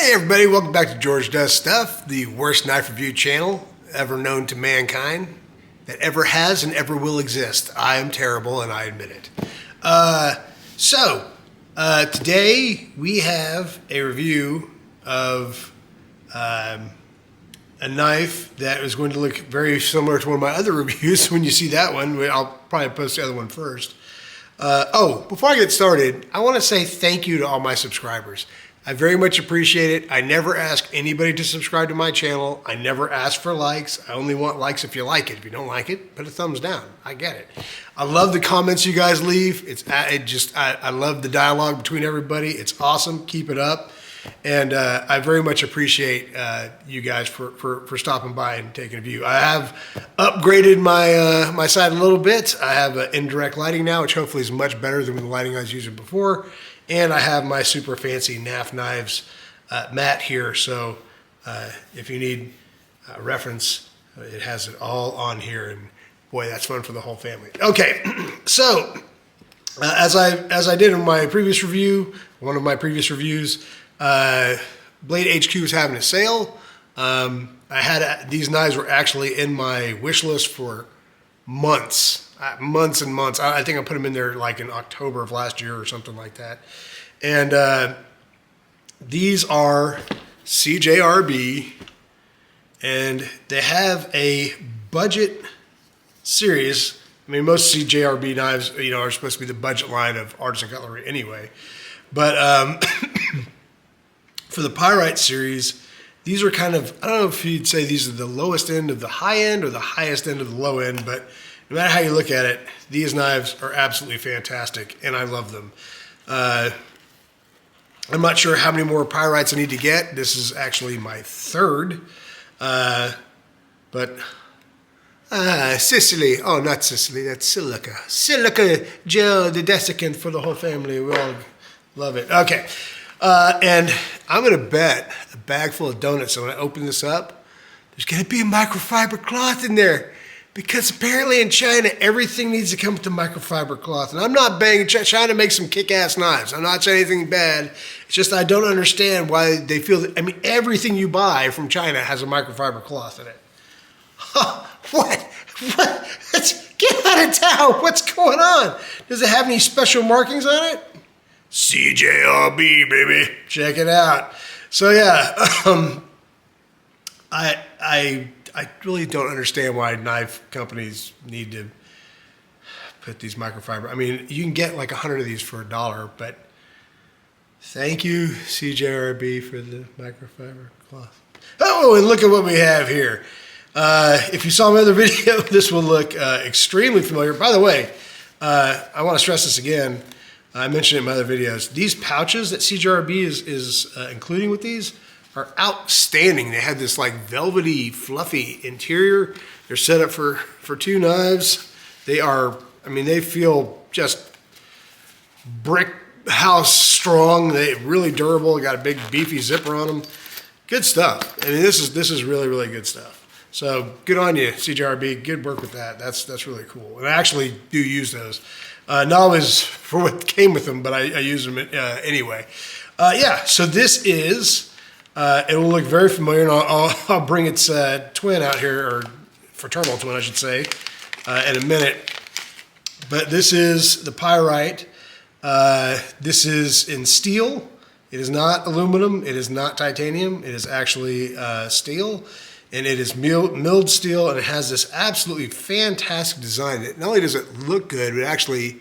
Hey everybody, welcome back to George Does Stuff, the worst knife review channel ever known to mankind, that ever has and ever will exist. I am terrible and I admit it. Today we have a review of a knife that is going to look very similar to one of my other reviews. When you see that one, I'll probably post the other one first. Before I get started, I want to say thank you to all my subscribers. I very much appreciate it. I never ask anybody to subscribe to my channel. I never ask for likes. I only want likes if you like it. If you don't like it, put a thumbs down. I get it. I love the comments you guys leave. I love the dialogue between everybody. It's awesome. Keep it up. And I very much appreciate you guys for stopping by and taking a view. I have upgraded my site a little bit. I have indirect lighting now, which hopefully is much better than the lighting I was using before. And I have my super fancy NAF knives mat here. So if you need a reference, it has it all on here. And boy, that's fun for the whole family. Okay, so as I did in my previous review, one of my previous reviews, Blade HQ was having a sale. These knives were actually in my wish list for months and months. I think I put them in there like in October of last year or something like that. And these are CJRB, and they have a budget series. I mean, most CJRB knives, are supposed to be the budget line of artisan cutlery anyway. But for the Pyrite series, these are kind of, I don't know if you'd say these are the lowest end of the high end or the highest end of the low end, but no matter how you look at it, these knives are absolutely fantastic, and I love them. I'm not sure how many more Pyrites I need to get. This is actually my third. Sicily, oh, not Sicily, that's silica. Silica gel, the desiccant for the whole family. We all love it. Okay, and I'm going to bet a bag full of donuts, so when I open this up, there's going to be a microfiber cloth in there. Because apparently in China, everything needs to come with the microfiber cloth. And I'm not banging, China makes some kick-ass knives. I'm not saying anything bad. It's just I don't understand why they feel that, everything you buy from China has a microfiber cloth in it. Huh, what? Get out of town. What's going on? Does it have any special markings on it? CJRB, baby. Check it out. So yeah, I really don't understand why knife companies need to put these microfiber. You can get like 100 of these for $1, but thank you, CJRB, for the microfiber cloth. Oh, and look at what we have here. If you saw my other video, this will look extremely familiar. By the way, I want to stress this again. I mentioned it in my other videos. These pouches that CJRB is including with these are outstanding. They have this like velvety, fluffy interior. They're set up for two knives. They are, they feel just brick house strong. They're really durable. They got a big beefy zipper on them. Good stuff. This is really, really good stuff. So good on you, CJRB. Good work with that. That's really cool. And I actually do use those. Not always for what came with them, but I use them anyway. Yeah, so this is, it will look very familiar, and I'll bring its twin out here, or fraternal twin, I should say, in a minute. But this is the Pyrite. This is in steel. It is not aluminum. It is not titanium. It is actually steel, and it is milled steel, and it has this absolutely fantastic design. Not only does it look good, but it actually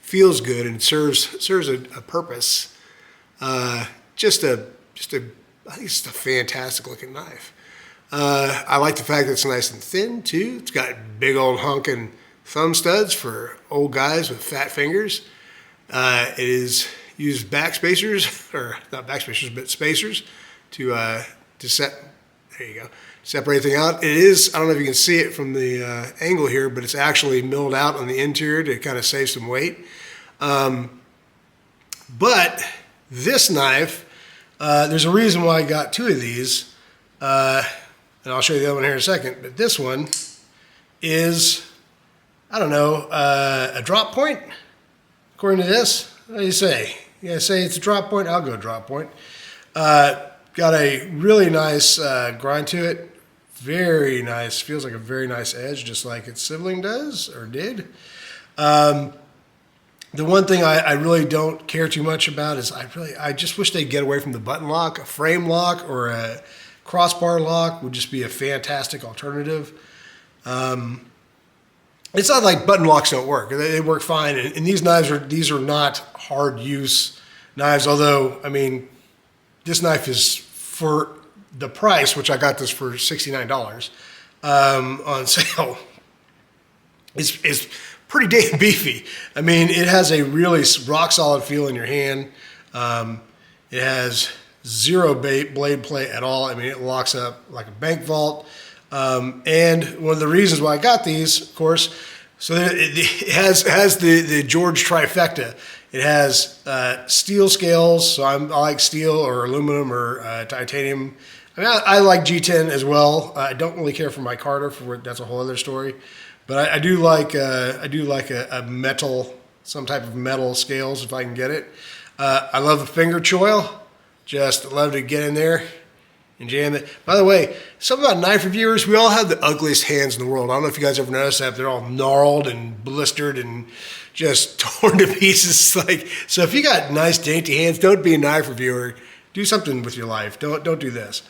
feels good and serves a purpose. I think it's just a fantastic looking knife. I like the fact that it's nice and thin too. It's got big old honking thumb studs for old guys with fat fingers. It is used back spacers, or not back spacers, but spacers to set, there you go, separate everything out. It is, I don't know if you can see it from the angle here, but it's actually milled out on the interior to kind of save some weight. But this knife, there's a reason why I got two of these, and I'll show you the other one here in a second, but this one is, I don't know, a drop point, according to this. What do you say? You say it's a drop point? I'll go drop point. got a really nice grind to it. Very nice. Feels like a very nice edge, just like its sibling does or did. The one thing I really don't care too much about is I just wish they'd get away from the button lock. A frame lock or a crossbar lock would just be a fantastic alternative. It's not like button locks don't work. They work fine. And these are not hard use knives. Although, I mean, this knife is for the price, which I got this for $69 on sale. Is pretty damn beefy. I mean, it has a really rock solid feel in your hand. It has zero blade play at all. I mean, it locks up like a bank vault. And one of the reasons why I got these, of course, so it has the George trifecta. It has steel scales, so I like steel or aluminum or titanium. I mean, I like G10 as well. I don't really care for my Carter, that's a whole other story. But I do like a metal, some type of metal scales if I can get it. I love the finger choil. Just love to get in there and jam it. By the way, something about knife reviewers, we all have the ugliest hands in the world. I don't know if you guys ever noticed that. They're all gnarled and blistered and just torn to pieces. So if you got nice dainty hands, don't be a knife reviewer. Do something with your life. Don't do this.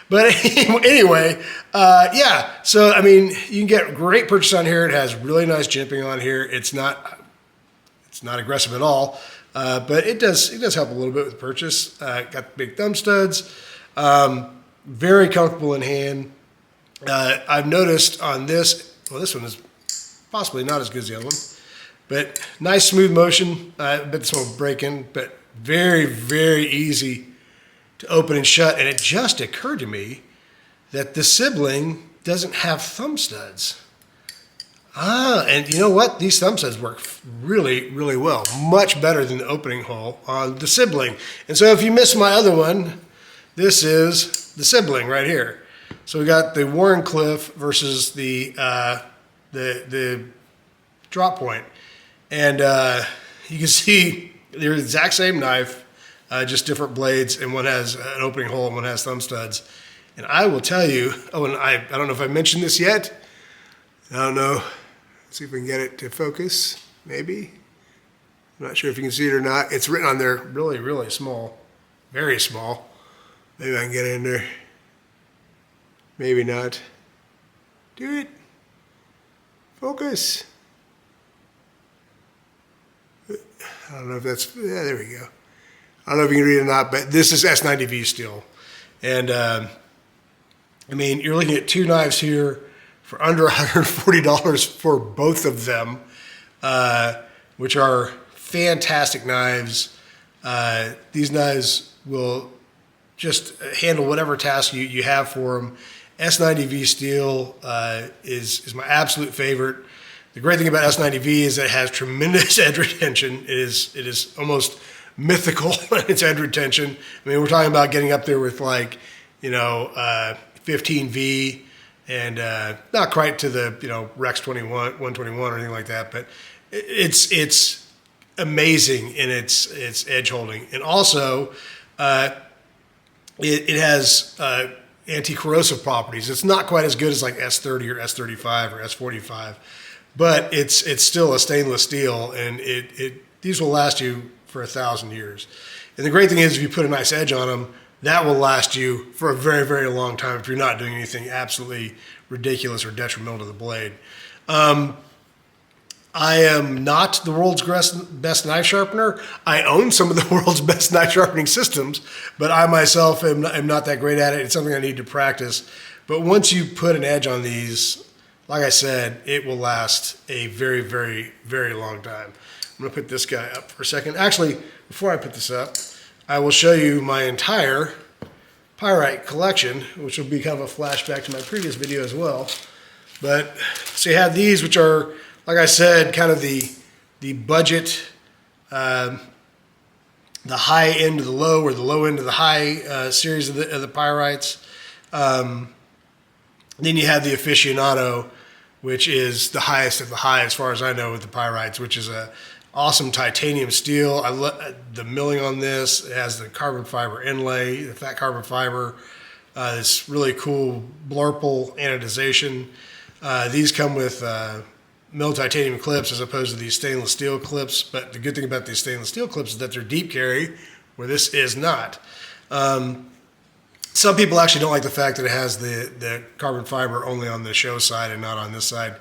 But anyway, yeah. So I mean, you can get great purchase on here. It has really nice jimping on here. It's not aggressive at all, but it does help a little bit with purchase. Got big thumb studs. Very comfortable in hand. I've noticed on this. Well, this one is possibly not as good as the other one, but nice smooth motion. I bet this one will break in, but very, very easy to open and shut. And it just occurred to me that the sibling doesn't have thumb studs. And you know what? These thumb studs work really, really well. Much better than the opening hole on the sibling. And so if you missed my other one, this is the sibling right here. So we got the Warncliffe versus the drop point. And you can see they're the exact same knife, just different blades, and one has an opening hole and one has thumb studs. And I will tell you, and I don't know if I mentioned this yet. I don't know. Let's see if we can get it to focus, maybe. I'm not sure if you can see it or not. It's written on there really, really small, very small. Maybe I can get it in there. Maybe not. Do it. Focus. I don't know if that's, yeah, there we go. I don't know if you can read it or not, but this is S90V steel. And I mean, you're looking at two knives here for under $140 for both of them, which are fantastic knives. These knives will just handle whatever task you have for them. S90V steel is my absolute favorite. The great thing about S90V is that it has tremendous edge retention. It is almost mythical in its edge retention. I mean, we're talking about getting up there with 15V and not quite to the Rex 121 or anything like that, but it's amazing in its edge holding. And also it has anti-corrosive properties. It's not quite as good as like S30 or S35 or S45, but it's still a stainless steel, and these will last you for 1,000 years. And the great thing is, if you put a nice edge on them, that will last you for a very, very long time if you're not doing anything absolutely ridiculous or detrimental to the blade. I am not the world's best knife sharpener. I own some of the world's best knife sharpening systems, but I myself am not that great at it. It's something I need to practice. But once you put an edge on these, like I said, it will last a very, very, very long time. I'm gonna put this guy up for a second. Actually, before I put this up, I will show you my entire Pyrite collection, which will be kind of a flashback to my previous video as well. But so you have these, which are, like I said, kind of the budget, the high end of the low, or the low end of the high series of the Pyrites. Then you have the aficionado, which is the highest of the high as far as I know with the Pyrites, which is a Awesome titanium steel. I love the milling on this. It has the carbon fiber inlay, the fat carbon fiber. This really cool blurple anodization. These come with milled titanium clips as opposed to these stainless steel clips. But the good thing about these stainless steel clips is that they're deep carry, where this is not. Some people actually don't like the fact that it has the carbon fiber only on the show side and not on this side.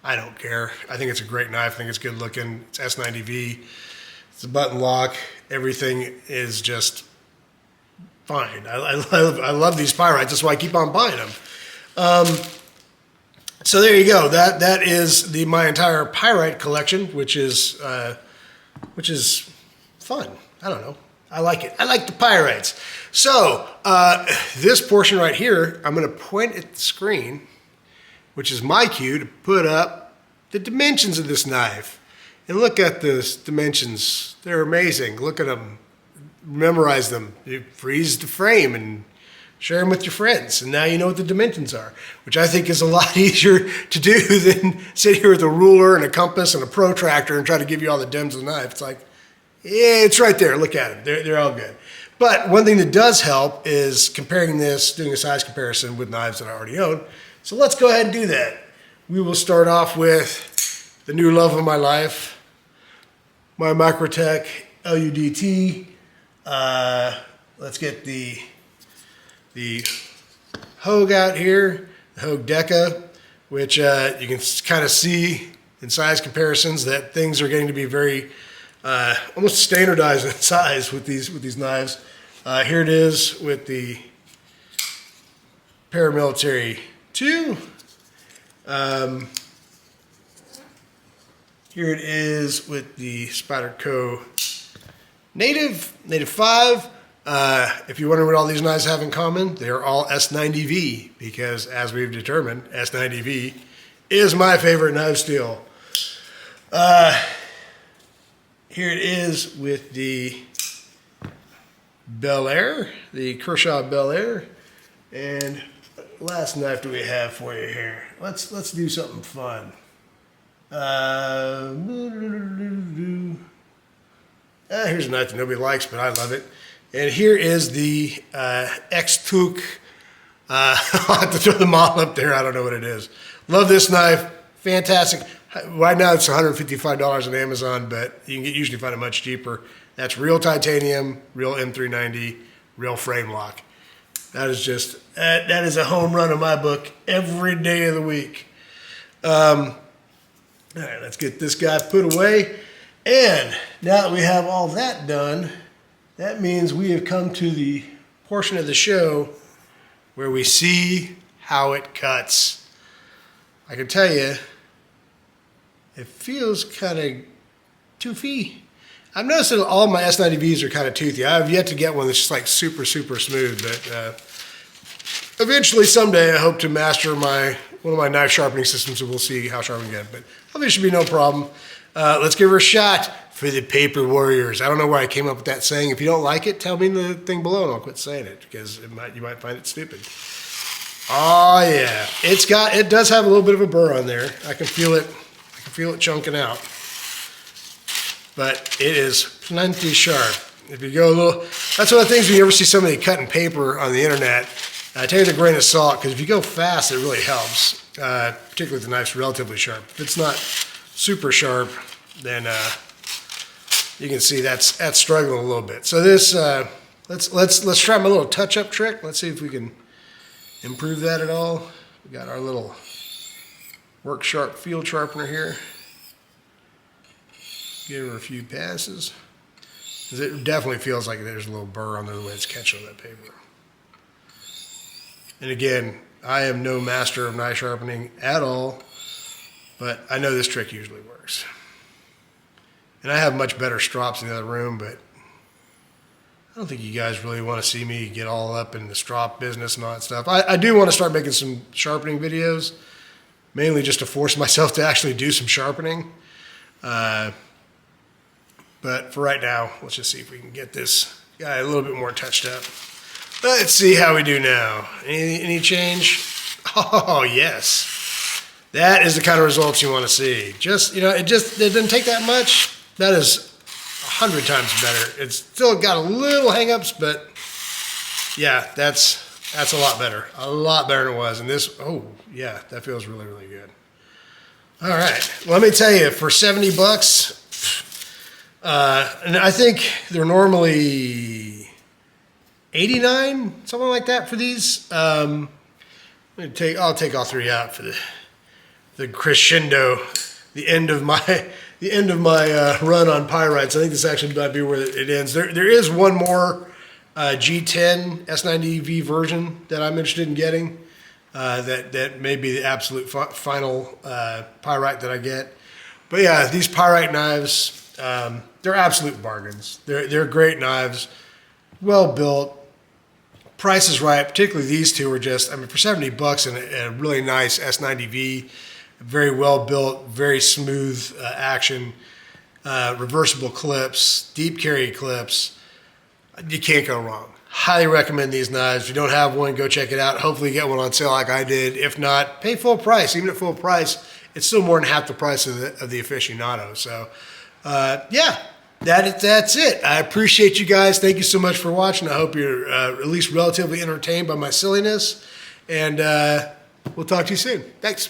I don't care. I think it's a great knife. I think it's good looking. It's S90V. It's a button lock. Everything is just fine. I love these Pyrites. That's why I keep on buying them. So there you go. That is my entire Pyrite collection, which is fun. I don't know. I like it. I like the Pyrites. So this portion right here, I'm going to point at the screen, which is my cue to put up the dimensions of this knife. And look at the dimensions. They're amazing. Look at them. Memorize them. You freeze the frame and share them with your friends. And now you know what the dimensions are, which I think is a lot easier to do than sit here with a ruler and a compass and a protractor and try to give you all the dims of the knife. It's like, yeah, it's right there. Look at them. They're all good. But one thing that does help is comparing this, doing a size comparison with knives that I already own. So let's go ahead and do that. We will start off with the new love of my life, my Microtech LUDT. Let's get the Hogue out here, the Hogue Deca, which you can kind of see in size comparisons that things are getting to be very almost standardized in size with these knives. Here it is with the Paramilitary 2. Here it is with the Spyderco Native 5. If you're wondering what all these knives have in common, they are all S90V, because as we've determined, S90V is my favorite knife steel. Here it is with the Bel Air, the Kershaw Bel Air. And last knife do we have for you here? Let's do something fun. Here's a knife that nobody likes, but I love it. And here is the X-Took. I'll have to throw the model up there. I don't know what it is. Love this knife. Fantastic. Right now it's $155 on Amazon, but you can usually find it much cheaper. That's real titanium, real M390, real frame lock. That is just, that is a home run in my book every day of the week. All right, let's get this guy put away. And now that we have all that done, that means we have come to the portion of the show where we see how it cuts. I can tell you, it feels kind of toothy. I've noticed that all my S90Vs are kind of toothy. I have yet to get one that's just like super, super smooth, but eventually someday I hope to master one of my knife sharpening systems, and we'll see how sharp we get. But hopefully it should be no problem. Let's give her a shot for the Paper Warriors. I don't know where I came up with that saying. If you don't like it, tell me in the thing below and I'll quit saying it, because you might find it stupid. Oh yeah, it does have a little bit of a burr on there. I can feel it. I can feel it chunking out. But it is plenty sharp. If you go a little, that's one of the things when you ever see somebody cutting paper on the internet, take it with a grain of salt, because if you go fast, it really helps, particularly if the knife's relatively sharp. If it's not super sharp, then you can see that's struggling a little bit. So this, let's try my little touch-up trick. Let's see if we can improve that at all. We got our little Work Sharp field sharpener here. Give her a few passes. It definitely feels like there's a little burr on the way it's catching on that paper. And again, I am no master of knife sharpening at all, but I know this trick usually works. And I have much better strops in the other room, but I don't think you guys really want to see me get all up in the strop business and all that stuff. I do want to start making some sharpening videos, mainly just to force myself to actually do some sharpening. But for right now, let's just see if we can get this guy a little bit more touched up. Let's see how we do now. Any change? Oh, yes. That is the kind of results you want to see. Just, it doesn't take that much, That is 100 times better. It's still got a little hangups, but yeah, that's a lot better. A lot better than it was. And this, oh yeah, that feels really, really good. All right, let me tell you, for 70 bucks, and I think they're normally 89, something like that for these. I'll take all three out for the crescendo, the end of my run on pyrites. I think this actually might be where it ends. There is one more G10 S90V version that I'm interested in getting. That may be the absolute final pyrite that I get. But yeah, these pyrite knives, they're absolute bargains. They're great knives, well built. Price is right. Particularly these two are just, I mean, for 70 bucks and a really nice S90V, very well built, very smooth action, reversible clips, deep carry clips. You can't go wrong. Highly recommend these knives. If you don't have one, go check it out. Hopefully you get one on sale like I did. If not, pay full price. Even at full price, it's still more than half the price of the aficionado. So yeah, that's it. I appreciate you guys. Thank you so much for watching. I hope you're at least relatively entertained by my silliness. And we'll talk to you soon. Thanks.